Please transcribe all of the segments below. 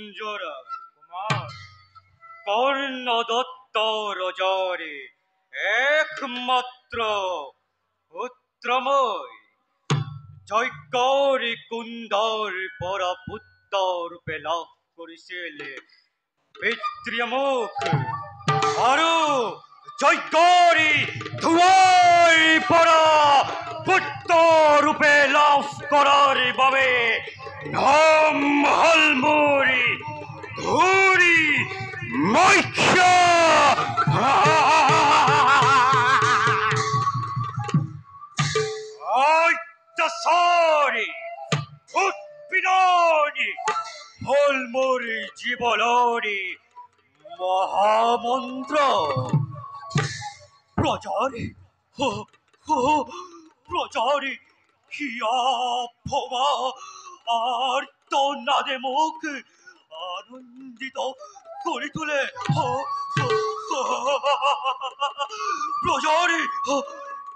কুঞ্জৰা কুমাৰ কৰ্ণদত্ত ৰজৰে একমাত্ৰ পুত্ৰময় যজ্ঞৰি কুন্দৰ পৰপুত্ৰ ৰূপে লাভ কৰিছিলে পিতৃমুখ আৰু যজ্ঞরি ধুয়াই পরা পুত্র রূপে লাভ করার বাবে নাম হল মোরি ঘুরি মৈক্ষ অত্যাচারী উৎপীড়নী হল মোরি জীবনরি মহামন্ত্র প্রজারি প্রজারি হিয়া ভবা আর্তনাদে মুখ আনন্দিত করে তুলে প্রজারি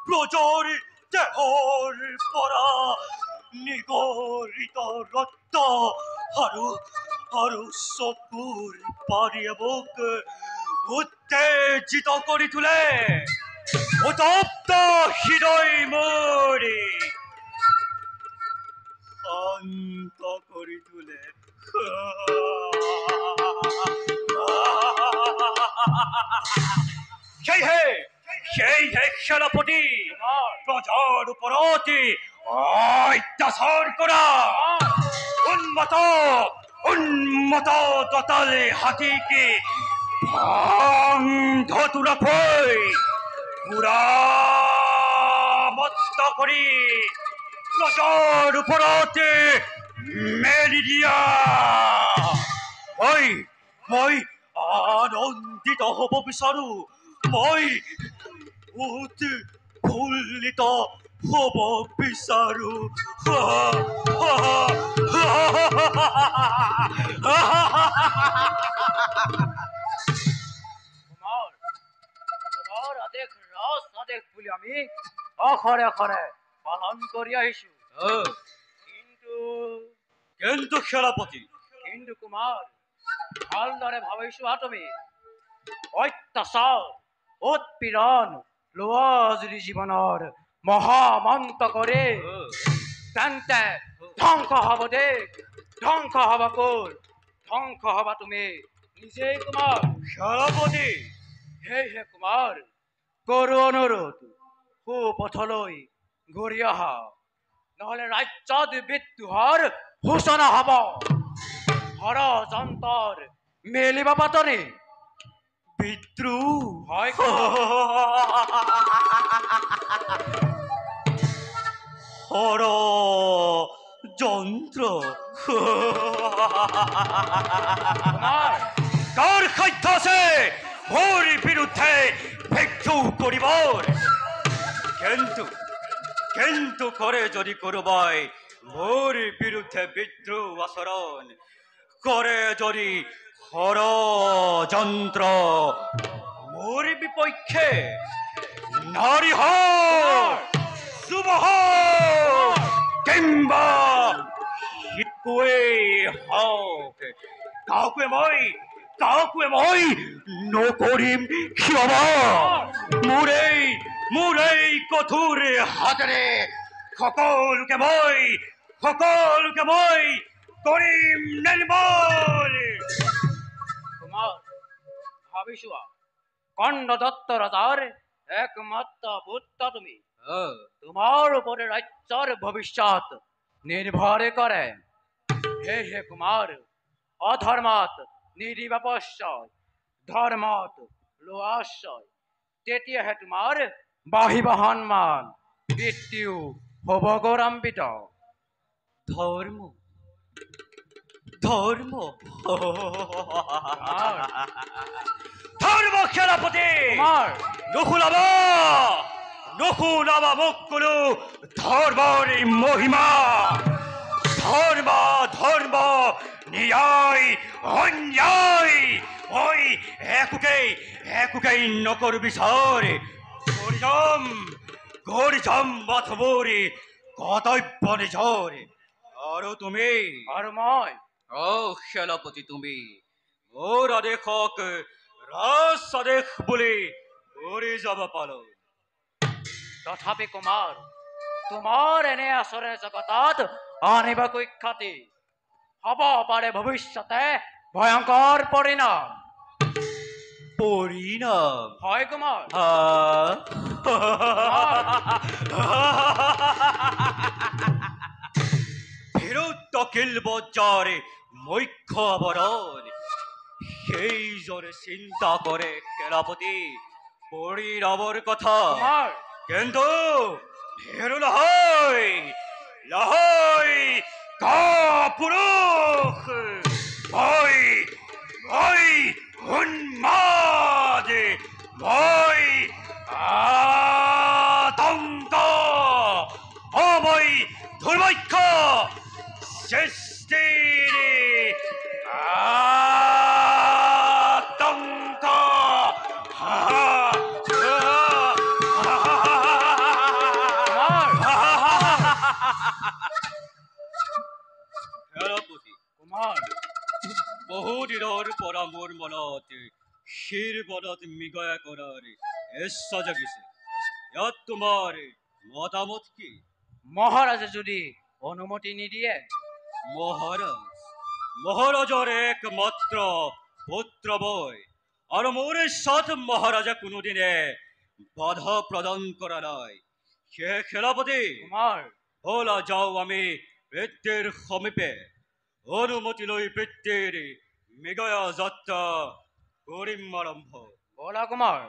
প্রজারি দেহর পরা নিগরিত রক্ত আৰু চকুর পারিয়ে বুক উত্তেজিত করে তুলে উত্তপ্ত হৃদয় মোরে শান্ত করে তুলে সেই হে সেনাপতি প্রজার উপরতে অত্যাচার করা উন্মত দতালে হাতিকে ধতুরা ফই পুরামত্ত করি প্রজার উপরতে মেলি দিয়া মই আনন্দিত হব বিচাৰো মই উৎফুল্লিত হব বিচাৰো আদেশ ৰস আদেশ বুলি আমি অখৰে অখৰে পালন কৰি আহিছো কিন্তু সেনাপতি কিন্তু কুমাৰ ভালদৰে ভাবিছো তুমি অত্যাচাৰ উৎপীড়ন লোৱা যদি জীৱনৰ মহামন্ত কৰে তেন্তে ধ্বংস হব দেশ ধ্বংস হব কোল ধ্বংস হবা তুমি নিজেই কুমাৰ সেনাপতি হে কুমাৰ কৰো অনুৰোধ সুপথলৈ ঘূৰি অহা নহলে ৰাজ্যত বিদ্ৰোহৰ সূচনা হব ষড়যন্ত্ৰৰ মেলিব পাতনি বিদ্ৰোহ হয় ষড়যন্ত্ৰ কাৰ সাধ্য আছে মোৰ বিৰুদ্ধে বিদ্ৰোহ কৰিবৰ কিন্তু কৰে যদি কোনোবাই মোৰ বিৰুদ্ধে বিদ্ৰোহ আচৰণ কৰে যদি ষড়যন্ত্ৰ মোৰ বিপক্ষে নাৰী হওক যুৱ হওক কিংবা শিশুৱেই হওক কাউকে মই নকৰিম ক্ষমা মোৰ এই কঠোৰ হাতেৰে সকলোকে মই কৰিম নিৰ্মূল কুমাৰ ভাবিছো কৰ্ণদত্ত ৰজাৰ একমাত্ৰ পুত্ৰ তুমি তোমাৰ ওপৰত ৰাজ্যৰ ভৱিষ্যত নিৰ্ভৰ কৰে হে কুমাৰ অধৰ্মত নিদিবা পশ্চয় ধৰ্মত লোৱা আশ্ৰয় তেতিয়াহে তোমাৰ বাঢ়িব সন্মান মৃত্যু হব গৌৰৱান্বিত ধৰ্ম সেনাপতি নুশুনাবা মোক কোনো ধৰ্মৰ মহিমা ধৰ্ম ন্যায় অন্যায় মই একোকেই নকৰো বিচাৰ কৰি যাম বাথ মোৰি কৰ্তব্য নিজৰ আৰু তুমি আৰু মই সেনাপতি তুমি মোৰ আদেশক ৰাজ আদেশ বুলি কৰি যাব পালো। তথাপি কুমাৰ, তোমাৰ এনে আচৰে জগতত আনিব কুখ্যাতি হ'ব পাৰে ভৱিষ্যতে ভয়ংকৰ পৰিণাম। পৰিণাম হয় কুমাৰ। ফেৰত বজ্জাৰ মুখ্য আবৰণ সেইজনে চিন্তা কৰে সেনাপতি পৰিণামেৰ কথা, কুমাৰ, কিন্তু ভেরু নহয় নহয় কাপুরুষ মই মই উন্মাদ মই আতঙ্ক অময় দুর্ভাগ্য সৃষ্টির আতঙ্ক সেনাপতি কুমাৰ, বহুদিনৰ পৰা মোৰ মনত শিৰ বনত মিগয়া কৰাৰ ইচ্ছা জাগিছে। ইয়াত তোমাৰ মতামত কি? মহাৰাজে যদি অনুমতি নিদিয়ে? মহাৰাজেৰ একমাত্ৰ পুত্ৰ বই আৰ মোৰ সাথ মহাৰাজা কোনোদিনে বাধা প্ৰদান কৰা নাই। সে সেনাপতি কুমাৰ, বলা যাও আমি বৃত্তিৰ সমীপে অনুমতি লৈ বৃত্তিৰ মৃগয়া যাত্ৰা কৰিম আৰম্ভ। বলা কুমাৰ।